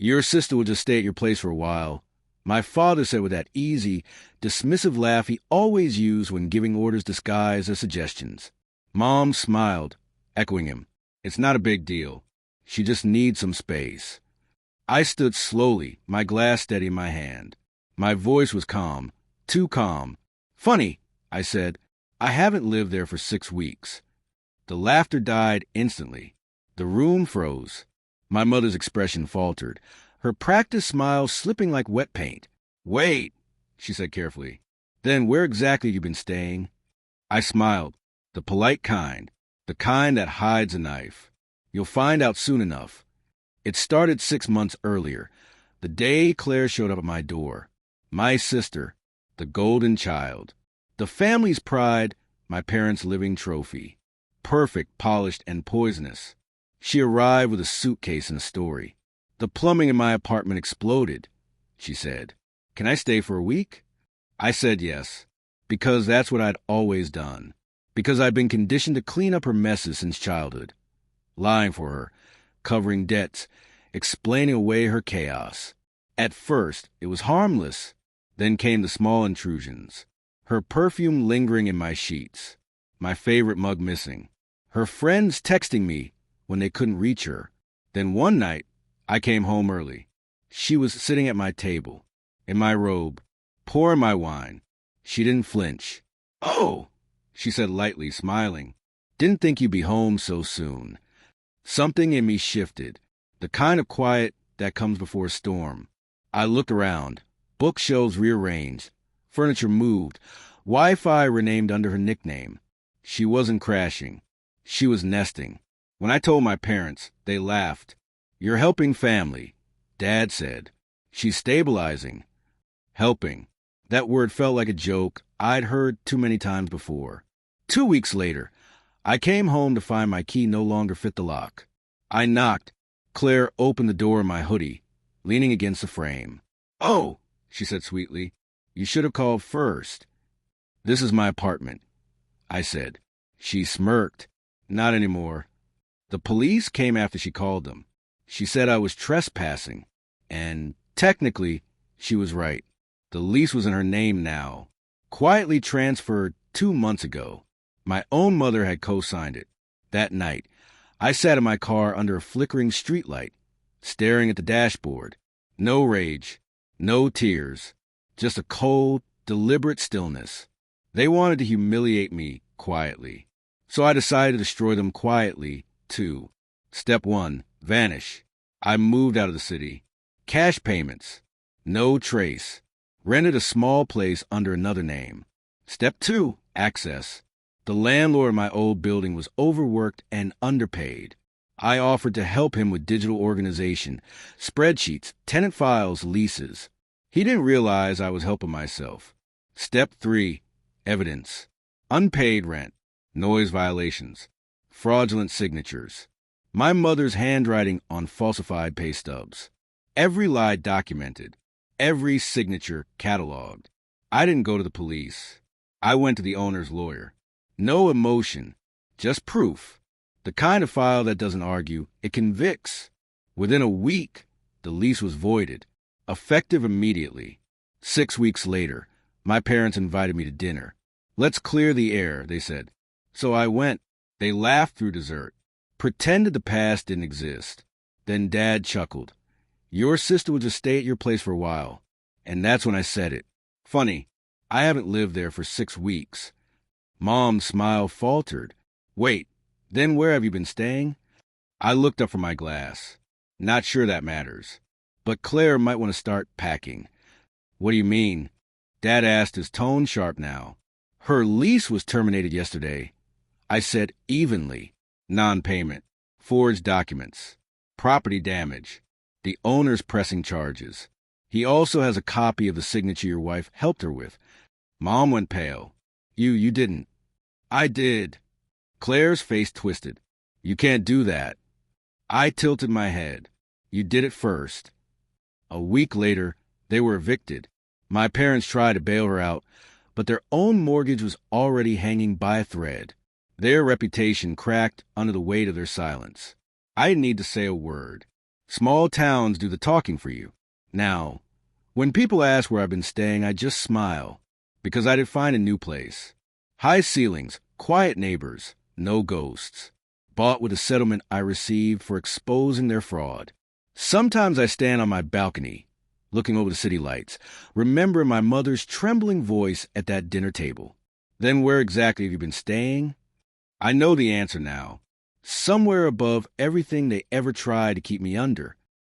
Your sister will just stay at your place for a while, my father said with that easy, dismissive laugh he always used when giving orders disguised as suggestions. Mom smiled, echoing him. It's not a big deal. She just needs some space. I stood slowly, my glass steady in my hand. My voice was calm, too calm. Funny, I said. I haven't lived there for 6 weeks. The laughter died instantly. The room froze. My mother's expression faltered, her practiced smile slipping like wet paint. Wait, she said carefully. Then where exactly have you been staying? I smiled, the polite kind, the kind that hides a knife. You'll find out soon enough. It started 6 months earlier, the day Claire showed up at my door. My sister, the golden child. The family's pride, my parents' living trophy. Perfect, polished, and poisonous. She arrived with a suitcase and a story. The plumbing in my apartment exploded, she said. Can I stay for a week? I said yes, because that's what I'd always done. Because I'd been conditioned to clean up her messes since childhood. Lying for her, covering debts, explaining away her chaos. At first, it was harmless. Then came the small intrusions. Her perfume lingering in my sheets. My favorite mug missing. Her friends texting me when they couldn't reach her. Then one night, I came home early. She was sitting at my table, in my robe, pouring my wine. She didn't flinch. Oh, she said lightly, smiling. Didn't think you'd be home so soon. Something in me shifted, the kind of quiet that comes before a storm. I looked around, bookshelves rearranged, furniture moved, Wi-Fi renamed under her nickname. She wasn't crashing. She was nesting. When I told my parents, they laughed. You're helping family, Dad said. She's stabilizing. Helping. That word felt like a joke I'd heard too many times before. 2 weeks later, I came home to find my key no longer fit the lock. I knocked. Claire opened the door in my hoodie, leaning against the frame. Oh, she said sweetly, you should have called first. This is my apartment, I said. She smirked. Not anymore. The police came after she called them. She said I was trespassing, and technically, she was right. The lease was in her name now. Quietly transferred 2 months ago. My own mother had co-signed it. That night, I sat in my car under a flickering streetlight, staring at the dashboard. No rage, no tears, just a cold, deliberate stillness. They wanted to humiliate me quietly. So I decided to destroy them quietly, too. Step 1, vanish. I moved out of the city. Cash payments. No trace. Rented a small place under another name. Step 2, access. The landlord of my old building was overworked and underpaid. I offered to help him with digital organization, spreadsheets, tenant files, leases. He didn't realize I was helping myself. Step 3, evidence. Unpaid rent, noise violations, fraudulent signatures. My mother's handwriting on falsified pay stubs. Every lie documented. Every signature cataloged. I didn't go to the police. I went to the owner's lawyer. No emotion, just proof. The kind of file that doesn't argue, it convicts. Within a week, the lease was voided, effective immediately. 6 weeks later, my parents invited me to dinner. Let's clear the air, they said. So I went. They laughed through dessert, pretended the past didn't exist. Then Dad chuckled. Your sister will just stay at your place for a while. And that's when I said it. Funny, I haven't lived there for 6 weeks. Mom's smile faltered. Wait, then where have you been staying? I looked up from my glass. Not sure that matters. But Claire might want to start packing. What do you mean? Dad asked, his tone sharp now. Her lease was terminated yesterday. I said evenly. Non-payment. Forged documents. Property damage. The owner's pressing charges. He also has a copy of the signature your wife helped her with. Mom went pale. You didn't. I did. Claire's face twisted. You can't do that. I tilted my head. You did it first. A week later, they were evicted. My parents tried to bail her out, but their own mortgage was already hanging by a thread. Their reputation cracked under the weight of their silence. I didn't need to say a word. Small towns do the talking for you. Now, when people ask where I've been staying, I just smile, because I did find a new place. High ceilings, quiet neighbors, no ghosts. Bought with a settlement I received for exposing their fraud. Sometimes I stand on my balcony, looking over the city lights, remembering my mother's trembling voice at that dinner table. Then where exactly have you been staying? I know the answer now. Somewhere above everything they ever tried to keep me under.